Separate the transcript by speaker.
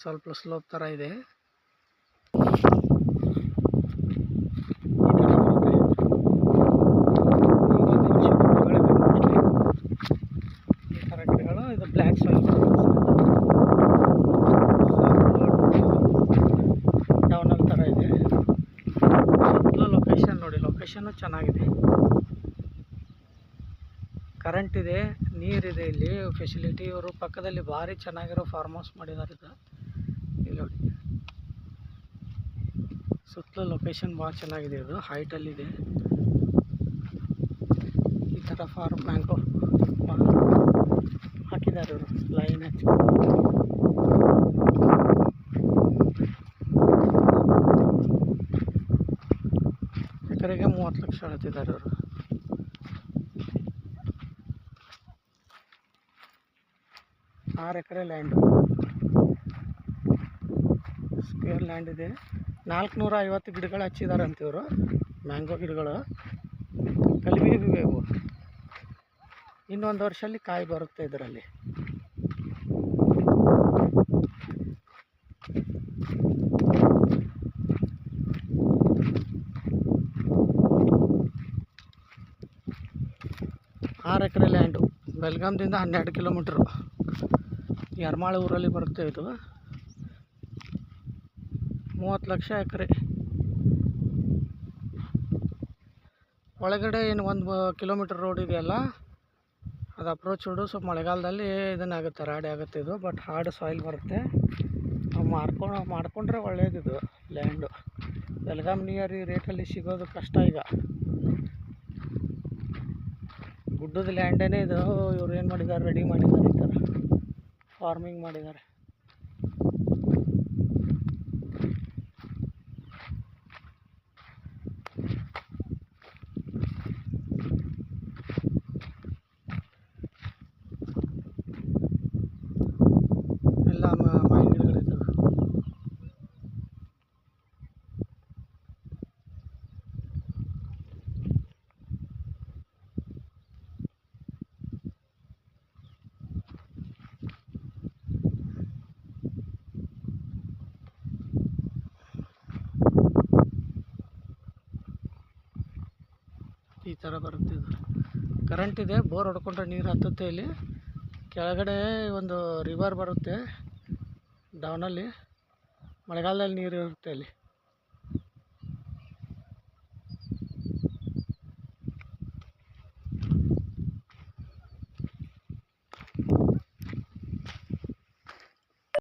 Speaker 1: ಸ್ವಲ್ಪ ಸ್ಲೋಪ್ ಥರ ಇದೆ. ಈ ಥರ ಗಿಡಗಳು. ಇದು ಬ್ಲ್ಯಾಕ್ ಸಾಯಿಲ್ ಡೌನಲ್ ಥರ ಇದೆ. ಸುತ್ತಲೂ ಲೊಕೇಶನ್ ನೋಡಿ, ಲೊಕೇಶನ್ನು ಚೆನ್ನಾಗಿದೆ. ಕರೆಂಟ್ ಇದೆ, ನೀರಿದೆ, ಇಲ್ಲಿ ಫೆಸಿಲಿಟಿ. ಇವರು ಪಕ್ಕದಲ್ಲಿ ಭಾರಿ ಚೆನ್ನಾಗಿರೋ ಫಾರ್ಮ್ ಹೌಸ್ ಮಾಡಿದ್ದಾರೆ. ಇದು ಇಲ್ಲಿ ನೋಡಿ, ಸುತ್ತಲೂ ಲೊಕೇಶನ್ ಭಾಳ ಚೆನ್ನಾಗಿದೆ. ಇದು ಹೈಟಲ್ಲಿದೆ. ಈ ಥರ ಫಾರ್ಮ್ ಮ್ಯಾಂಗೋ ಹಾಕಿದ್ದಾರೆ ಇವರು, ಲೈನ್ ಹಚ್ಚಿ. ಎಕರೆಗೆ 30 ಲಕ್ಷ ಹೇಳ್ತಿದ್ದಾರೆ ಇವರು. 6 ಎಕರೆ ಲ್ಯಾಂಡು, ಸ್ಕ್ವೇರ್ ಲ್ಯಾಂಡ್ ಇದೆ. 450 ಗಿಡಗಳು ಹಚ್ಚಿದ್ದಾರೆ ಅಂತಿವರು, ಮ್ಯಾಂಗೋ ಗಿಡಗಳು. ಕಲಿಮೆ ಇವು. ಇನ್ನೊಂದು ವರ್ಷದಲ್ಲಿ ಕಾಯಿ ಬರುತ್ತೆ ಇದರಲ್ಲಿ. ಆರು ಎಕರೆ ಲ್ಯಾಂಡು, ಬೆಲ್ಗಾಮ್ದಿಂದ 12 ಕಿಲೋಮೀಟ್ರು. ಯರ್ಮಾಳ ಊರಲ್ಲಿ ಬರುತ್ತೆ ಇದು. 30 ಲಕ್ಷ ಎಕರೆ. ಒಳಗಡೆ ಏನು 1 ಕಿಲೋಮೀಟ್ರ್ ರೋಡ್ ಇದೆಯಲ್ಲ, ಅದು ಅಪ್ರೋಚ್ ರೋಡು. ಸ್ವಲ್ಪ ಮಳೆಗಾಲದಲ್ಲಿ ಇದನ್ನಾಗುತ್ತೆ, ರಾಡಿ ಆಗುತ್ತೆ ಇದು. ಬಟ್ ಹಾರ್ಡ್ ಸಾಯಿಲ್ ಬರುತ್ತೆ. ಮಾಡ್ಕೊಂಡ್ರೆ ಒಳ್ಳೇದಿದು ಲ್ಯಾಂಡು. ಬೆಲ್ಗಾಮ್ ನಿಯರ್ ಈ ರೇಟಲ್ಲಿ ಸಿಗೋದು ಕಷ್ಟ ಈಗ. ಗುಡ್ಡದ ಲ್ಯಾಂಡೇ ಇದು. ಇವ್ರು ಏನು ಮಾಡಿದ್ದಾರೆ, ರೆಡಿ ಮಾಡಿದ್ದಾರೆ, ಈ ಥರ ಫಾರ್ಮಿಂಗ್ ಮಾಡಿದ್ದಾರೆ. ಎಲ್ಲ ಮಾವಿನ ಗಿಡಗಳಿದ್ದಾವೆ. ಈ ಥರ ಬರುತ್ತೆ ಇದು. ಕರೆಂಟ್ ಇದೆ, ಬೋರ್ ಹೊಡ್ಕೊಂಡ್ರೆ ನೀರು ಹತ್ತುತ್ತೆ. ಇಲ್ಲಿ ಕೆಳಗಡೆ ಒಂದು ರಿವರ್ ಬರುತ್ತೆ ಡೌನಲ್ಲಿ. ಮಳೆಗಾಲದಲ್ಲಿ ನೀರು ಇರುತ್ತೆ ಅಲ್ಲಿ.